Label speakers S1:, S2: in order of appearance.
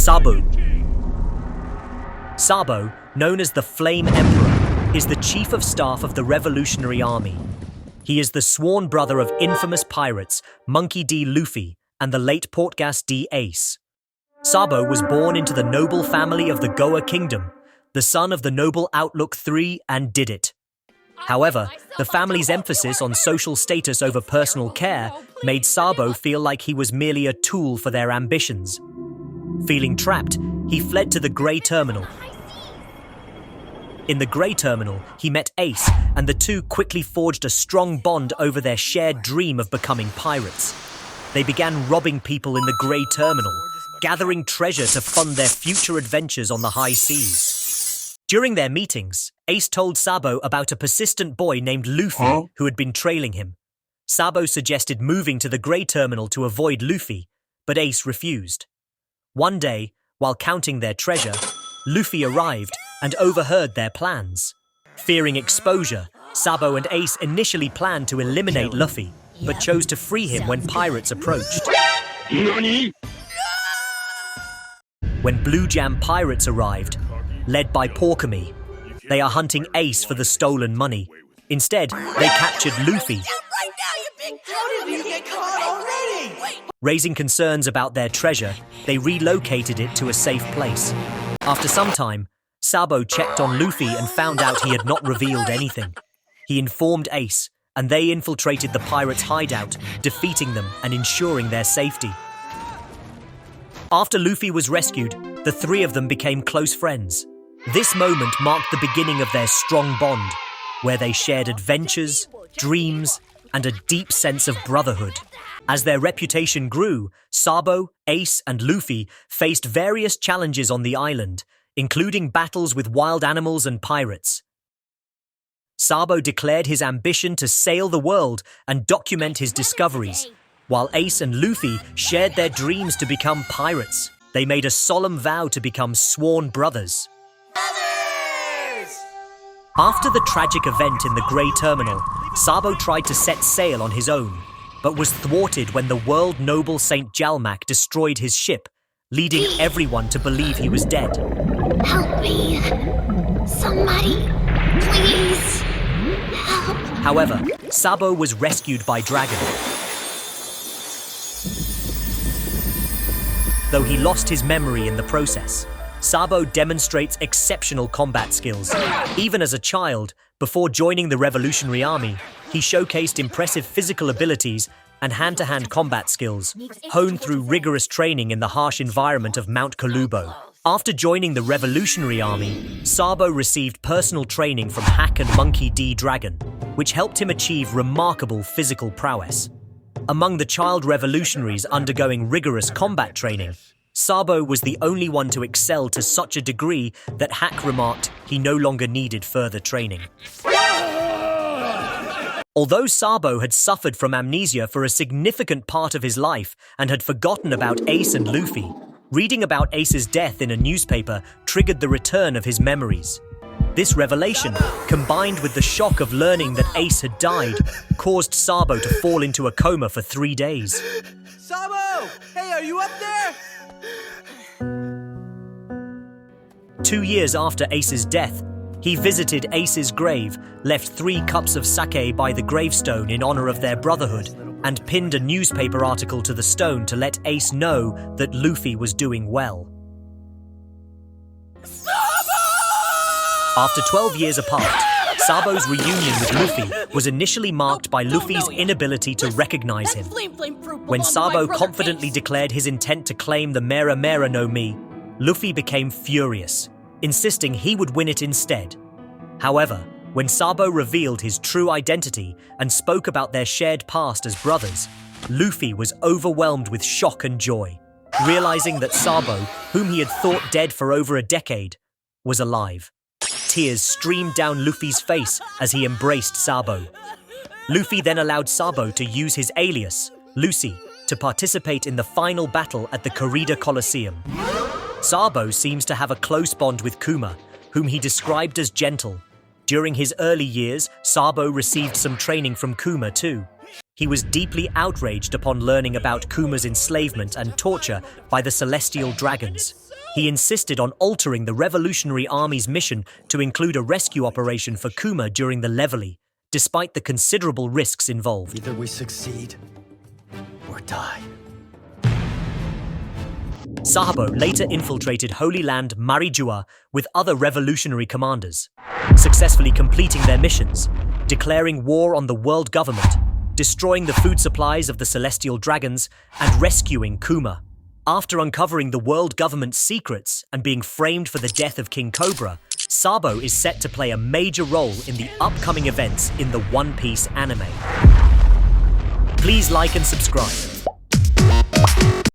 S1: Sabo. Sabo, known as the Flame Emperor, is the chief of staff of the Revolutionary Army. He is the sworn brother of infamous pirates Monkey D. Luffy and the late Portgas D. Ace. Sabo was born into the noble family of the Goa Kingdom, the son of the noble Outlook III and Did It. However, the family's emphasis on social status over personal care made Sabo feel like he was merely a tool for their ambitions. Feeling trapped, he fled to the Grey Terminal. In the Grey Terminal, he met Ace, and the two quickly forged a strong bond over their shared dream of becoming pirates. They began robbing people in the Grey Terminal, gathering treasure to fund their future adventures on the high seas. During their meetings, Ace told Sabo about a persistent boy named Luffy who had been trailing him. Sabo suggested moving to the Grey Terminal to avoid Luffy, but Ace refused. One day, while counting their treasure, Luffy arrived and overheard their plans. Fearing exposure, Sabo and Ace initially planned to eliminate Luffy, but chose to free him when pirates approached. When Blue Jam pirates arrived, led by Porkamy, they are hunting Ace for the stolen money. Instead, they captured Luffy.
S2: How did you get caught already?
S1: Raising concerns about their treasure, they relocated it to a safe place. After some time, Sabo checked on Luffy and found out he had not revealed anything. He informed Ace, and they infiltrated the pirates' hideout, defeating them and ensuring their safety. After Luffy was rescued, the three of them became close friends. This moment marked the beginning of their strong bond, where they shared adventures, dreams, and a deep sense of brotherhood. As their reputation grew, Sabo, Ace, and Luffy faced various challenges on the island, including battles with wild animals and pirates. Sabo declared his ambition to sail the world and document his discoveries, while Ace and Luffy shared their dreams to become pirates. They made a solemn vow to become sworn brothers. After the tragic event in the Grey Terminal, Sabo tried to set sail on his own, but was thwarted when the world noble Saint Jalmac destroyed his ship, leading everyone to believe he was dead.
S3: Help me. Somebody, please. Help.
S1: However, Sabo was rescued by Dragon. Though he lost his memory in the process, Sabo demonstrates exceptional combat skills. Even as a child, before joining the Revolutionary Army, he showcased impressive physical abilities and hand-to-hand combat skills, honed through rigorous training in the harsh environment of Mount Kalubo. After joining the Revolutionary Army, Sabo received personal training from Hack and Monkey D. Dragon, which helped him achieve remarkable physical prowess. Among the child revolutionaries undergoing rigorous combat training, Sabo was the only one to excel to such a degree that Hack remarked he no longer needed further training. Although Sabo had suffered from amnesia for a significant part of his life and had forgotten about Ace and Luffy, reading about Ace's death in a newspaper triggered the return of his memories. This revelation, combined with the shock of learning that Ace had died, caused Sabo to fall into a coma for 3 days.
S2: Sabo! Hey, are you up there?
S1: 2 years after Ace's death, he visited Ace's grave, left 3 cups of sake by the gravestone in honor of their brotherhood, and pinned a newspaper article to the stone to let Ace know that Luffy was doing well. After 12 years apart, Sabo's reunion with Luffy was initially marked by Luffy's inability to recognize him. When Sabo confidently declared his intent to claim the Mera Mera no Mi, Luffy became furious, insisting he would win it instead. However, when Sabo revealed his true identity and spoke about their shared past as brothers, Luffy was overwhelmed with shock and joy, realizing that Sabo, whom he had thought dead for over a decade, was alive. Tears streamed down Luffy's face as he embraced Sabo. Luffy then allowed Sabo to use his alias, Lucy, to participate in the final battle at the Corrida Coliseum. Sabo seems to have a close bond with Kuma, whom he described as gentle. During his early years, Sabo received some training from Kuma too. He was deeply outraged upon learning about Kuma's enslavement and torture by the celestial dragons. He insisted on altering the Revolutionary Army's mission to include a rescue operation for Kuma during the Levely, despite the considerable risks involved.
S4: Either we succeed or die.
S1: Sabo later infiltrated Holy Land Marijua with other revolutionary commanders, successfully completing their missions, declaring war on the world government, destroying the food supplies of the Celestial Dragons, and rescuing Kuma. After uncovering the world government's secrets and being framed for the death of King Cobra, Sabo is set to play a major role in the upcoming events in the One Piece anime. Please like and subscribe.